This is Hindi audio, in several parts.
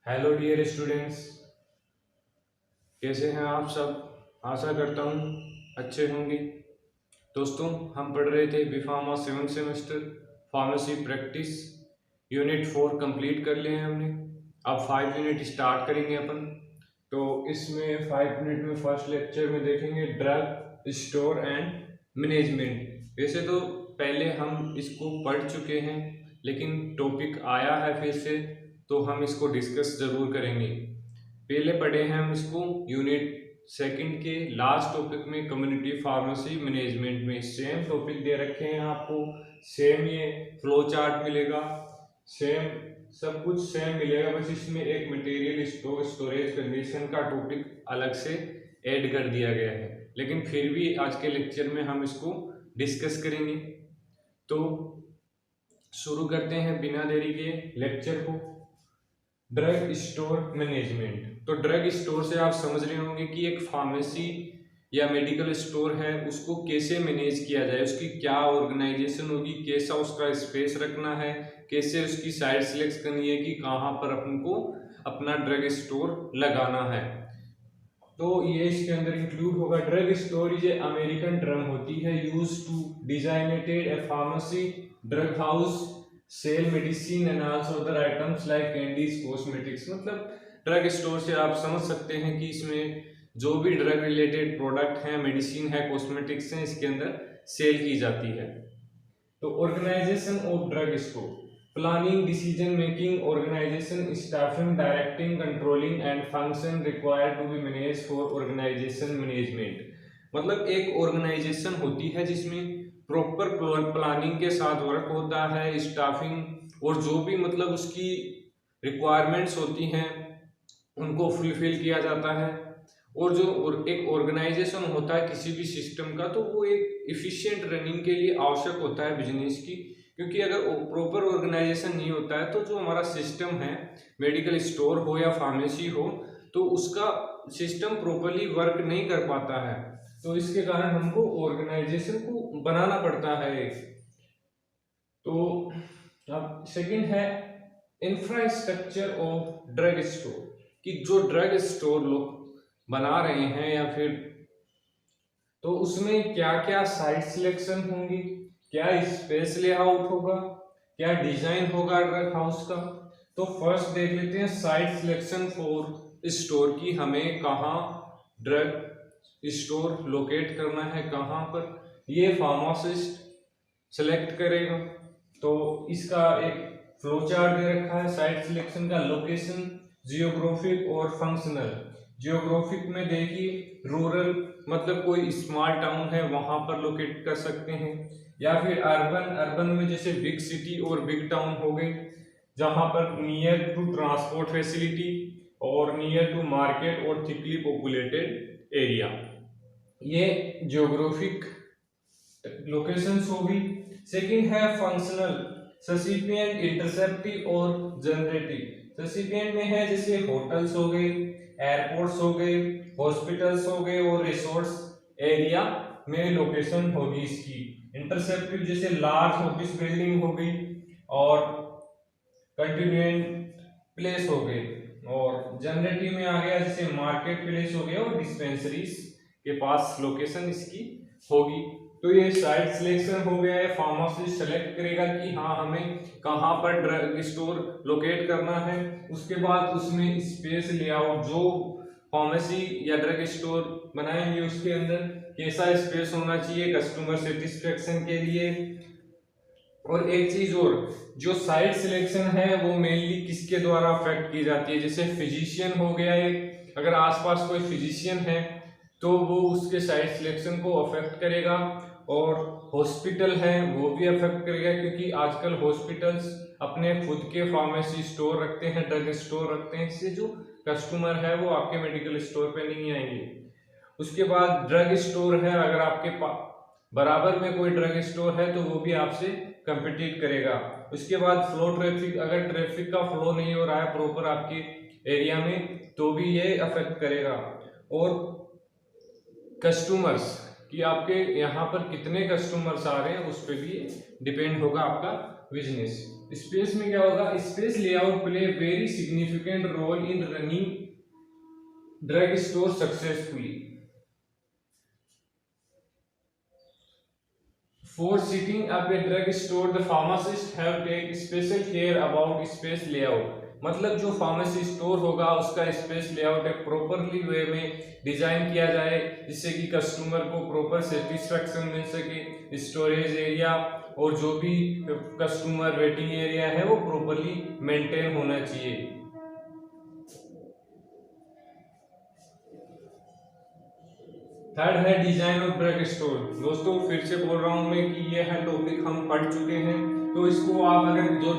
हेलो डियर स्टूडेंट्स, कैसे हैं आप सब। आशा करता हूँ अच्छे होंगे। दोस्तों, हम पढ़ रहे थे B.Pharma 7th semester pharmacy practice unit 4 complete कर लिए हैं हमने। अब 5 यूनिट स्टार्ट करेंगे अपन। तो इसमें 5 यूनिट में फर्स्ट लेक्चर में देखेंगे ड्रग स्टोर एंड मैनेजमेंट। वैसे तो पहले हम इसको पढ़ चुके हैं, लेकिन टॉपिक आया है फिर से, तो हम इसको डिस्कस जरूर करेंगे। पहले पढ़े हैं हम इसको यूनिट सेकंड के लास्ट टॉपिक में, कम्युनिटी फार्मेसी मैनेजमेंट में सेम टॉपिक दे रखे हैं आपको। सेम ये फ्लो चार्ट मिलेगा, सेम सब कुछ सेम मिलेगा, बस इसमें एक मटेरियल स्टोरेज कंडीशन का टॉपिक अलग से ऐड कर दिया गया है। लेकिन फिर भी आज के लेक्चर में हम इसको डिस्कस करेंगे। तो शुरू करते हैं बिना देरी के लेक्चर को। Drug store management. तो ड्रग स्टोर से आप समझ रहे होंगे कि एक फार्मेसी या मेडिकल स्टोर है, उसको कैसे मैनेज किया जाए, उसकी क्या ऑर्गेनाइजेशन होगी, कैसा उसका स्पेस रखना है, कैसे उसकी साइट सिलेक्ट करनी है कि कहाँ पर अपन को अपना ड्रग स्टोर लगाना है। तो ये इसके अंदर इंक्लूड होगा। Drug store is a American term होती है use to designated a pharmacy drug house sell medicine and also other items like candies cosmetics. मतलब ड्रग स्टोर से आप समझ सकते हैं कि इसमें जो भी ड्रग रिलेटेड प्रोडक्ट हैं, मेडिसिन है, कॉस्मेटिक्स हैं, इसके अंदर सेल की जाती है। तो organisation of drug store, planning, decision making, organisation, staffing, directing, controlling and function required to be manage for organisation management. मतलब एक ऑर्गेनाइजेशन होती है जिसमें प्रॉपर प्लानिंग के साथ वर्क होता है, स्टाफिंग और जो भी मतलब उसकी रिक्वायरमेंट्स होती हैं उनको फुलफिल किया जाता है। और जो एक ऑर्गेनाइजेशन होता है किसी भी सिस्टम का, तो वो एक इफिशिएंट रनिंग के लिए आवश्यक होता है बिजनेस की। क्योंकि अगर प्रॉपर ऑर्गेनाइजेशन नहीं होता है तो जो हमारा सिस्टम है, मेडिकल स्टोर हो या फार्मेसी हो, तो उसका सिस्टम प्रॉपरली वर्क नहीं कर पाता है। तो इसके कारण हमको ऑर्गेनाइजेशन को बनाना पड़ता है। तो अब सेकंड है इंफ्रास्ट्रक्चर ऑफ ड्रग स्टोर, कि जो ड्रग स्टोर लोग बना रहे हैं या फिर, तो उसमें क्या क्या साइट सिलेक्शन होंगी, क्या स्पेस लेआउट होगा, क्या डिजाइन होगा ड्रग हाउस का। तो फर्स्ट देख लेते हैं साइट सिलेक्शन फॉर स्टोर की, हमें कहाँ ड्रग स्टोर लोकेट करना है, कहाँ पर ये फार्मासिस्ट सेलेक्ट करेगा। तो इसका एक फ्लो चार्ट दे रखा है साइट सिलेक्शन का। लोकेशन, जियोग्राफिक और फंक्शनल। जियोग्राफिक में देखिए रूरल, मतलब कोई स्मॉल टाउन है वहां पर लोकेट कर सकते हैं, या फिर अर्बन। अर्बन में जैसे बिग सिटी और बिग टाउन हो गए, जहां पर नियर टू ट्रांसपोर्ट फैसिलिटी और नियर टू मार्केट और थिकली पॉपुलेटेड एरिया। ये जियोग्राफिक लोकेशंस होगी। सेकंड है फंक्शनल, ससिपिएंट, इंटरसेप्टिव और जनरेटिव। ससिपिएंट में है जैसे होटल्स हो गए, एयरपोर्ट्स हो गए, हॉस्पिटल्स हो गए और रिसोर्ट्स एरिया में लोकेशन होगी इसकी। इंटरसेप्टिव जैसे लार्ज ऑफिस बिल्डिंग हो गई और कंटिन्यूएंट प्लेस हो गए। और जनरेटिव में आ गया जैसे मार्केट प्लेस हो गया और डिस्पेंसरीज के पास लोकेशन इसकी होगी। तो ये साइट सिलेक्शन हो गया है, फार्मासिस्ट सेलेक्ट करेगा कि हाँ हमें कहाँ पर ड्रग स्टोर लोकेट करना है। उसके बाद उसमें स्पेस लेआउट, जो फार्मेसी या ड्रग स्टोर बनाएंगे उसके अंदर कैसा स्पेस होना चाहिए कस्टमर सेटिस्फेक्शन के लिए। और एक चीज और, जो साइट सिलेक्शन है वो मेनली किसके द्वारा अफेक्ट की जाती है, जैसे फिजिशियन हो गया एक, अगर आसपास कोई फिजिशियन है तो वो उसके साइट सिलेक्शन को अफेक्ट करेगा। और हॉस्पिटल है वो भी अफेक्ट करेगा, क्योंकि आजकल हॉस्पिटल्स अपने खुद के फार्मेसी स्टोर रखते हैं, ड्रग स्टोर रखते हैं, इससे जो कस्टमर है वो आपके मेडिकल स्टोर पे नहीं आएंगे। उसके बाद ड्रग स्टोर है, अगर आपके बराबर में कोई ड्रग स्टोर है तो वो भी आपसे कंपीट करेगा। उसके बाद फ्लो ट्रैफिक, अगर ट्रैफिक का फ्लो नहीं हो रहा है प्रॉपर आपके एरिया में तो भी ये अफेक्ट करेगा। और कस्टमर्स कि आपके यहाँ पर कितने कस्टमर्स आ रहे हैं उस पर भी डिपेंड होगा आपका बिजनेस। स्पेस में क्या होगा, space layout play very significant role in running drug store successfully. For setting up a drug store, the pharmacist have take special care about space layout। मतलब जो फार्मेसी स्टोर होगा उसका स्पेस लेआउट एक प्रॉपरली वे में डिजाइन किया जाए जिससे कि कस्टमर को प्रॉपर सेटिस्फेक्शन मिल सके। स्टोरेज एरिया और जो भी कस्टमर वेटिंग एरिया है वो प्रॉपरली मेंटेन होना चाहिए। थर्ड है डिजाइन ऑफ ड्रग स्टोर। दोस्तों फिर से बोल रहा हूं मैं कि ये है टॉपिक हम पढ़ चुके हैं, तो इसको आप अगर जो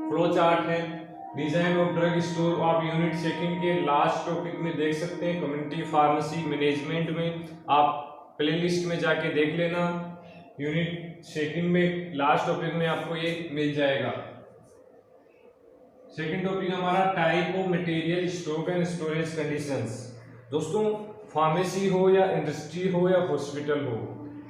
फ्लो चार्ट है डिजाइन ऑफ ड्रग स्टोर आप यूनिट सेकंड के लास्ट टॉपिक में देख सकते हैं, कम्युनिटी फार्मेसी मैनेजमेंट में आप प्लेलिस्ट में जाके देख लेना। यूनिट सेकंड में लास्ट टॉपिक में आपको ये मिल जाएगा। सेकंड टॉपिक हमारा type of material stock and storage conditions. दोस्तों फार्मेसी हो या इंडस्ट्री हो या हॉस्पिटल हो,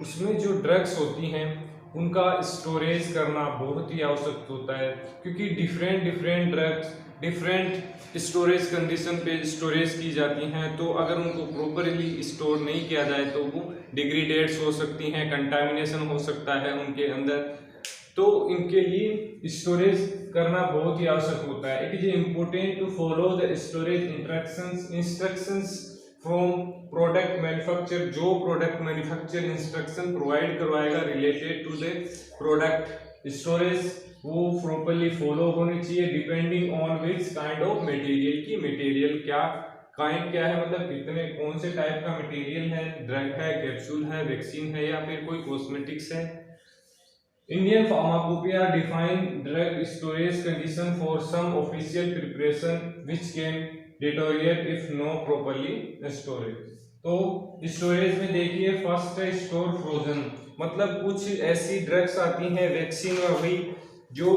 उसमें जो ड्रग्स होती हैं उनका स्टोरेज करना बहुत ही आवश्यक होता है, क्योंकि different drugs different storage condition पे स्टोरेज की जाती हैं। तो अगर उनको प्रॉपरली स्टोर नहीं किया जाए तो वो डिग्रेडेट्स हो सकती हैं, कंटामिनेशन हो सकता है उनके अंदर। तो इनके लिए स्टोरेज करना बहुत ही आवश्यक होता है। It is important to follow the storage instructions from product manufacture. जो प्रोडक्ट मैन्युफैक्चर इंस्ट्रक्शन प्रोवाइड करवाएगा related to the product storage वो प्रॉपरली फॉलो होनी चाहिए, depending on which kind of material की मटेरियल क्या काइंड क्या है, मतलब कितने कौन से टाइप का मटेरियल है, ड्रग है, कैप्सूल है, वैक्सीन है या फिर कोई कॉस्मेटिक्स है। Indian Pharmacopoeia define drug storage condition for some official preparation which can deteriorate if no properly storage। तो स्टोरेज में देखिए फर्स्ट है स्टोर फ्रोजन, मतलब कुछ ऐसी ड्रग्स आती हैं वैक्सीन और भी जो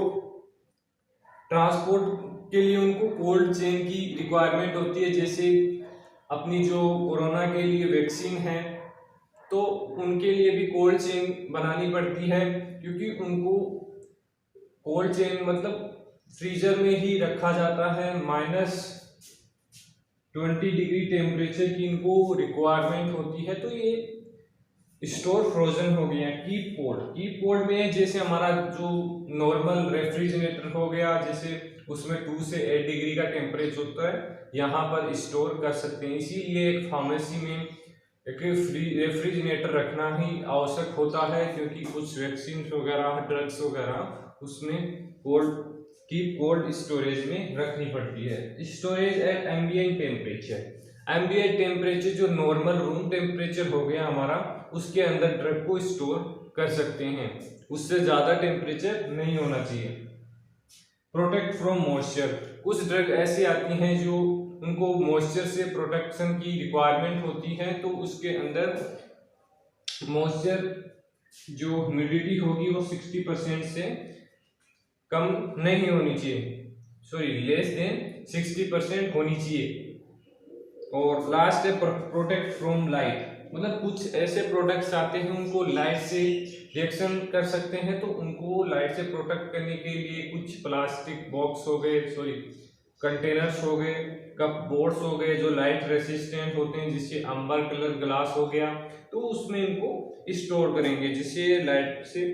ट्रांसपोर्ट के लिए उनको कोल्ड चेन की रिक्वायरमेंट होती है। जैसे अपनी जो कोरोना के लिए वैक्सीन है तो उनके लिए भी कोल्ड चेन बनानी पड़ती है, क्योंकि उनको कोल्ड चेन मतलब फ्रीजर में ही रखा जाता है, -20 डिग्री टेम्परेचर की इनको रिक्वायरमेंट होती है। तो ये स्टोर फ्रोजन हो गया। कीप कोल्ड में जैसे हमारा जो नॉर्मल रेफ्रिजरेटर हो गया, जैसे उसमें 2 से 8 डिग्री का टेम्परेचर होता है, यहाँ पर स्टोर कर सकते हैं। इसीलिए एक फार्मेसी में एक रेफ्रिजरेटर रखना ही आवश्यक होता है, क्योंकि कुछ वैक्सीन वगैरह ड्रग्स वगैरह उसमें कोल्ड स्टोरेज में रखनी पड़ती है। Storage at ambient temperature. Ambient temperature जो नॉर्मल रूम टेम्परेचर हो गया हमारा, उसके अंदर ड्रग को स्टोर कर सकते हैं, उससे ज़्यादा टेम्परेचर नहीं होना चाहिए। Protect from moisture. कुछ ड्रग ऐसी आती हैं जो उनको मॉइस्चर से प्रोटेक्शन की रिक्वायरमेंट होती है, तो उसके अंदर मॉइस्चर जो ह्यूमिडिटी होगी वो 60% से कम नहीं होनी चाहिए, लेस देन 60% होनी चाहिए। और लास्ट है प्रोटेक्ट फ्रॉम लाइट, मतलब कुछ ऐसे प्रोडक्ट्स आते हैं उनको लाइट से रिएक्शन कर सकते हैं, तो उनको लाइट से प्रोटेक्ट करने के लिए कुछ प्लास्टिक बॉक्स हो गए, कंटेनर्स हो गए, कप बोर्ड्स हो गए जो लाइट रेसिस्टेंट होते हैं, जिससे अंबर कलर ग्लास हो गया, तो उसमें इनको स्टोर करेंगे जिससे लाइट से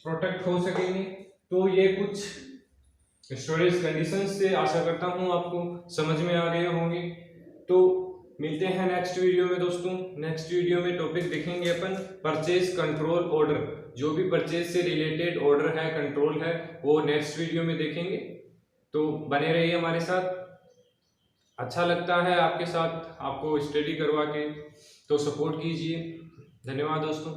प्रोटेक्ट हो सकेंगे। तो ये कुछ स्टोरेज कंडीशंस से आशा करता हूँ आपको समझ में आ गए होंगे। तो मिलते हैं नेक्स्ट वीडियो में दोस्तों। नेक्स्ट वीडियो में टॉपिक देखेंगे अपन परचेज कंट्रोल ऑर्डर। जो भी परचेज से रिलेटेड ऑर्डर है, कंट्रोल है, वो नेक्स्ट वीडियो में देखेंगे। तो बने रहिए हमारे साथ। अच्छा लगता है आपके साथ आपको स्टडी करवा के, तो सपोर्ट कीजिए। धन्यवाद दोस्तों।